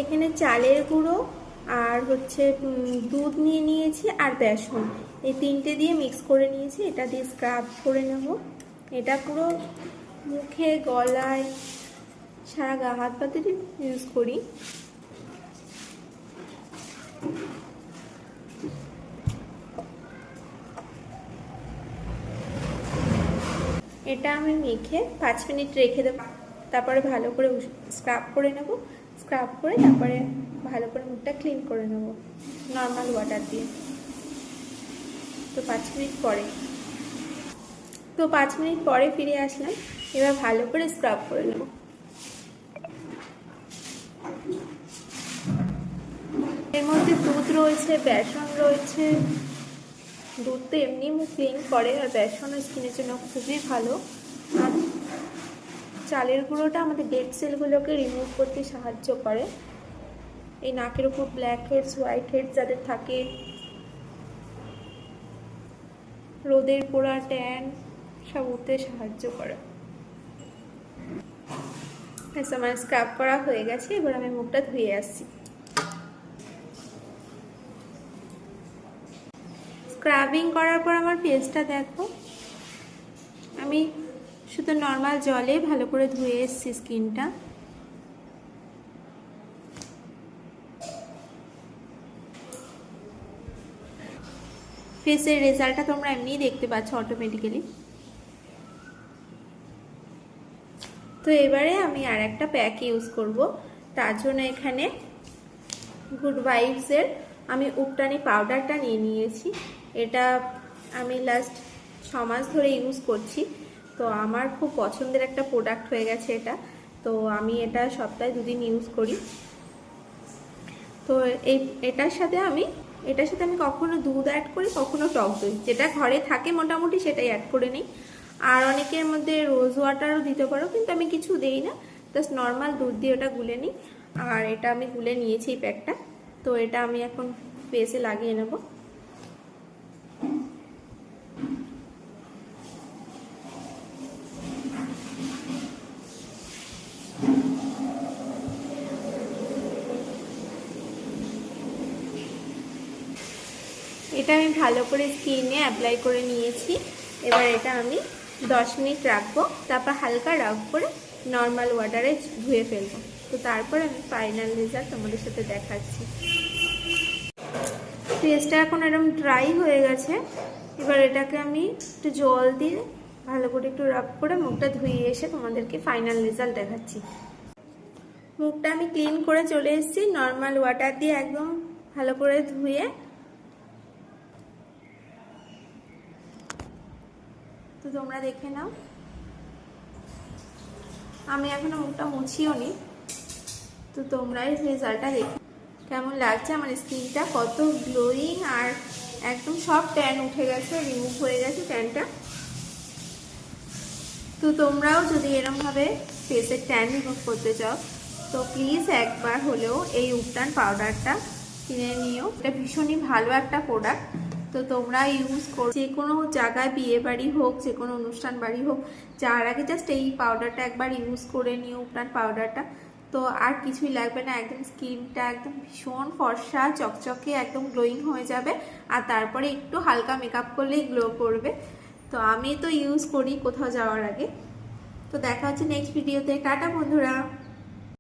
এখানে চালের গুঁড়ো আর হচ্ছে দুধ নিয়ে নিয়েছি আর বেসন, এই তিনটে দিয়ে মিক্স করে নিয়েছি। এটা দিয়ে স্ক্রাব করে নেব। এটা পুরো মুখে, গলায়, সারা গা হাত পাতে ইউজ করি। এটা আমি মেখে 5 মিনিট রেখে দেবো, তারপরে ভালো করে স্ক্রাব করে নেব। স্ক্রাব করে তারপরে ভালো করে মুখটা ক্লিন করে নেব নর্মাল ওয়াটার দিয়ে। তো 5 মিনিট পরে ফিরে আসলাম। এবার ভালো করে স্ক্রাব করে নেব। এর মধ্যে দুধ রয়েছে, বেসন রয়েছে। দুধ তো এমনি মুখ ক্লিন করে, আর বেসনও স্কিনের জন্য খুবই ভালো। আর চালের গুঁড়োটা আমাদের ডেড সেলগুলোকে রিমুভ করতে সাহায্য করে। এই নাকের উপর ব্ল্যাক হেডস, হোয়াইট হেডস যাদের থাকে, রোদের পোড়া, ট্যান সব উঠতে সাহায্য করে। আমার স্ক্রাব করা হয়ে গেছে, এবার আমি মুখটা ধুয়ে আসছি। স্ক্রাবিং করার পর আমার ফেসটা দেখো, আমি শুধু নর্মাল জলে ভালো করে ধুয়ে এসেছি স্কিনটা। ফেসের রেজাল্টটা তোমরা এমনিই দেখতে পাচ্ছ অটোমেটিক্যালি। তো এবারে আমি আর একটা প্যাক ইউজ করব। তার জন্য এখানে গুড ভাইবসের আমি উবটানি পাউডারটা নিয়ে নিয়েছি। এটা আমি লাস্ট 6 মাস ধরে ইউজ করছি। তো আমার খুব পছন্দের একটা প্রোডাক্ট হয়ে গেছে এটা। তো আমি এটা সপ্তাহে 2 দিন ইউজ করি। তো এটার সাথে আমি কখনো দুধ অ্যাড করি, কখনো টক দই, যেটা ঘরে থাকে মোটামুটি সেটাই অ্যাড করে নিই। আর অনেকের মধ্যে রোজ ওয়াটারও দিতে পারো, কিন্তু আমি কিছু দেই না, জাস্ট নর্মাল দুধ দিয়ে ওটা গুলে নিই। আর এটা আমি গুলে নিয়েছি এই প্যাকটা। তো এটা আমি এখন ফেসে লাগিয়ে নেব। এটা আমি ভালো করে স্কিনে অ্যাপ্লাই করে নিয়েছি। এবার এটা আমি 10 মিনিট রাখবো, তারপর হালকা রাব করে নর্মাল ওয়াটারে ধুয়ে ফেলবো। তো তারপর আমি ফাইনাল রেজাল্ট তোমাদের সাথে দেখাচ্ছি। ফেসটা এখন এরকম ড্রাই হয়ে গেছে। এবার এটাকে আমি একটু জল দিয়ে ভালো করে একটু রাব করে মুখটা ধুয়ে এসে তোমাদেরকে ফাইনাল রেজাল্ট দেখাচ্ছি। মুখটা আমি ক্লিন করে চলে এসেছি নর্মাল ওয়াটার দিয়ে একদম ভালো করে ধুয়ে। তো তোমরা দেখে নাও, আমি এখনো মুখটা মুছিও নি। তো তোমরাই রেজাল্টটা দেখো কেমন লাগছে। আমার স্কিনটা কত গ্লোয়িং, আর একদম সব ট্যান উঠে গেছে, রিমুভ হয়ে গেছে ট্যানটা। তো তোমরাও যদি এরমভাবে ফেসের ট্যান রিমুভ করতে চাও, তো প্লিজ একবার হলেও এই উবটান পাউডারটা কিনে নিও। এটা ভীষণই ভালো একটা প্রোডাক্ট। তো তোমরা ইউজ করো, যে কোনো জায়গায় বিয়ে বাড়ি হোক, যে কোনো অনুষ্ঠান বাড়ি হোক, যার আগে জাস্ট এই পাউডারটা একবার ইউজ করে নিও, উবটান পাউডারটা। তো আর কিছুই লাগবে না, একদম স্কিনটা একদম ভীষণ ফর্সা চকচকে একদম গ্লোয়িং হয়ে যাবে। আর তারপরে একটু হালকা মেকআপ করলেই গ্লো করবে। তো আমি তো ইউজ করি কোথাও যাওয়ার আগে। তো দেখা হচ্ছে নেক্সট ভিডিওতে। টাটা বন্ধুরা।